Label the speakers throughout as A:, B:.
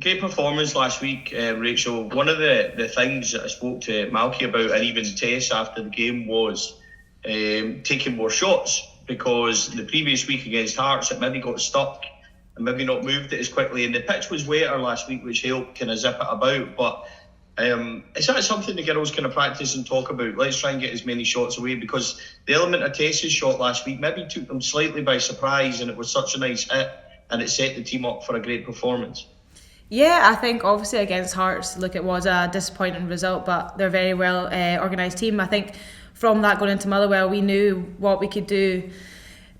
A: Great performance last week, Rachel. One of the things that I spoke to Malky about, and even Tess after the game, was taking more shots, because the previous week against Hearts it maybe got stuck and maybe not moved it as quickly, and the pitch was wetter last week, which helped kind of zip it about. But is that something the girls kind of practice and talk about? Let's try and get as many shots away, because the element of Tess's shot last week maybe took them slightly by surprise, and it was such a nice hit and it set the team up for a great performance.
B: Yeah, I think obviously against Hearts, look, it was a disappointing result, but they're a very well organised team. I think from that going into Motherwell, we knew what we could do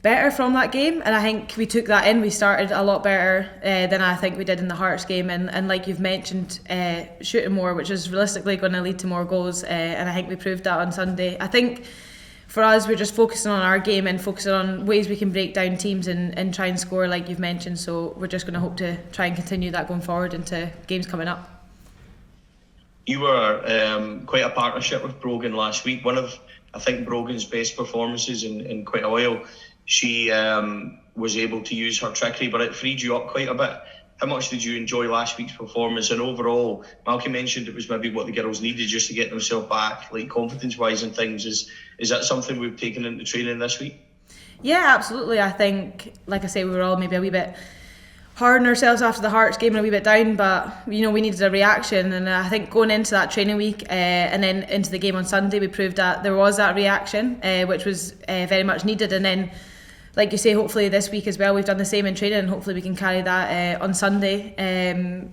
B: better from that game, and I think we took that in. We started a lot better than I think we did in the Hearts game, and like you've mentioned, shooting more, which is realistically going to lead to more goals, and I think we proved that on Sunday. I think for us, we're just focusing on our game and focusing on ways we can break down teams and try and score, like you've mentioned. So we're just going to hope to try and continue that going forward into games coming up.
A: You were quite a partnership with Brogan last week. One of, I think, Brogan's best performances in quite a while. She was able to use her trickery, but it freed you up quite a bit. How much did you enjoy last week's performance? And overall, Malky mentioned it was maybe what the girls needed just to get themselves back, like confidence-wise and things. Is that something we've taken into training this week?
B: Yeah, absolutely. I think, like I say, we were all maybe a wee bit hard on ourselves after the Hearts game and a wee bit down, but we needed a reaction, and I think going into that training week and then into the game on Sunday, we proved that there was that reaction, which was very much needed. And then, like you say, hopefully this week as well, we've done the same in training, and hopefully we can carry that on Sunday.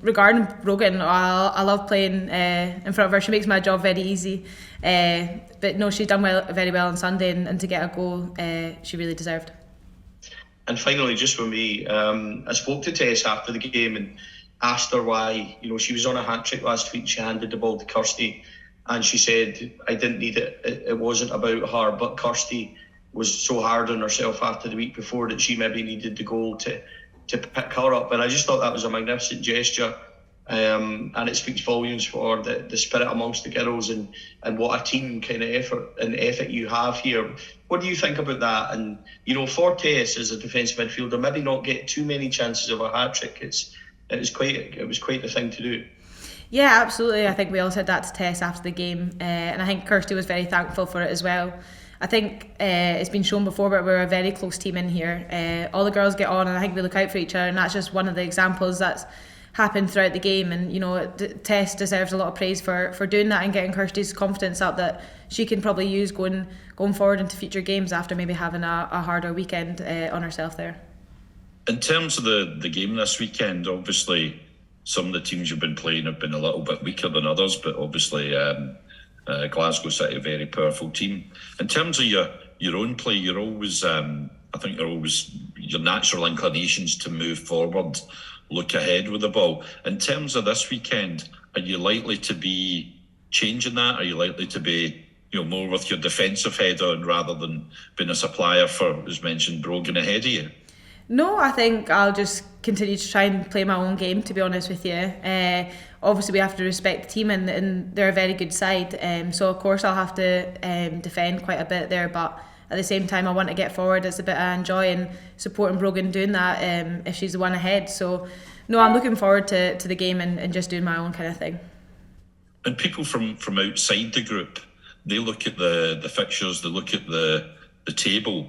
B: Regarding Brogan, I love playing in front of her. She makes my job very easy. But no, she's done very well on Sunday, and to get a goal, she really deserved.
A: And finally, just for me, I spoke to Tess after the game and asked her why. She was on a hat-trick last week. She handed the ball to Kirsty, and she said, I didn't need it. It wasn't about her, but Kirsty was so hard on herself after the week before that she maybe needed the goal to pick her up. And I just thought that was a magnificent gesture. And it speaks volumes for the spirit amongst the girls and what a team kind of effort you have here. What do you think about that? And, for Tess as a defensive midfielder, maybe not get too many chances of a hat-trick. It was quite the thing to do.
B: Yeah, absolutely. I think we all said that to Tess after the game. And I think Kirsty was very thankful for it as well. I think it's been shown before, but we're a very close team in here. All the girls get on, and I think we look out for each other, and that's just one of the examples that's happened throughout the game. And Tess deserves a lot of praise for doing that and getting Kirsty's confidence up that she can probably use going forward into future games after maybe having a harder weekend on herself there.
C: In terms of the game this weekend, obviously some of the teams you've been playing have been a little bit weaker than others, but obviously Glasgow City, a very powerful team. In terms of your own play, you're always, your natural inclinations to move forward, look ahead with the ball. In terms of this weekend, are you likely to be changing that? Are you likely to be, more with your defensive head on rather than being a supplier for, as mentioned, Brogan ahead of you?
B: No, I think I'll just continue to try and play my own game, to be honest with you. Obviously, we have to respect the team, and they're a very good side. So, of course, I'll have to defend quite a bit there. But at the same time, I want to get forward. It's a bit I enjoy, and supporting Brogan doing that if she's the one ahead. So, no, I'm looking forward to the game and just doing my own kind of thing.
C: And people from outside the group, they look at the fixtures, they look at the table,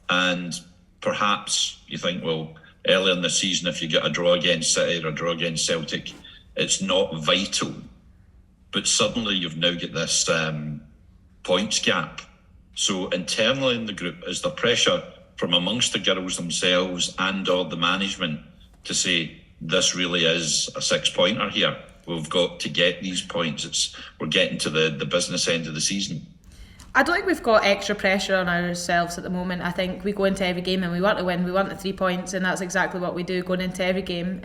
C: and perhaps you think, well, early in the season, if you get a draw against City or a draw against Celtic, it's not vital. But suddenly you've now got this points gap. So internally in the group, is there pressure from amongst the girls themselves and or the management to say, this really is a 6-pointer here? We've got to get these points. We're getting to the business end of the season.
B: I don't think we've got extra pressure on ourselves at the moment. I think we go into every game and we want to win. We want the 3 points, and that's exactly what we do going into every game.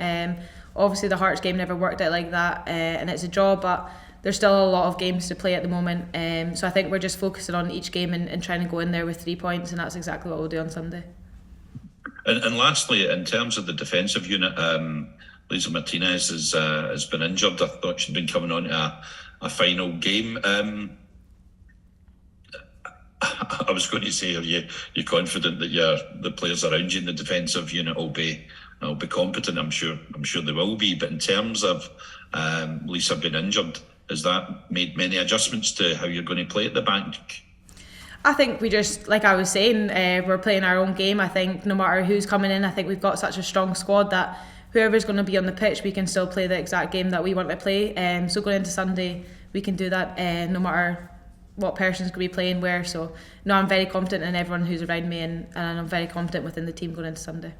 B: Obviously, the Hearts game never worked out like that, and it's a draw, but there's still a lot of games to play at the moment. So I think we're just focusing on each game and trying to go in there with 3 points, and that's exactly what we'll do on Sunday.
C: And lastly, in terms of the defensive unit, Lisa Martinez has been injured. I thought she'd been coming on to a final game. I was going to say, are you confident that the players around you in the defensive unit will be will be competent. I'm sure they will be. But in terms of Lisa being injured, has that made many adjustments to how you're going to play at the back?
B: I think we just, like I was saying, we're playing our own game. I think no matter who's coming in, I think we've got such a strong squad that whoever's going to be on the pitch, we can still play the exact game that we want to play. So going into Sunday, we can do that no matter what person's going to be playing where. So no, I'm very confident in everyone who's around me, and I'm very confident within the team going into Sunday.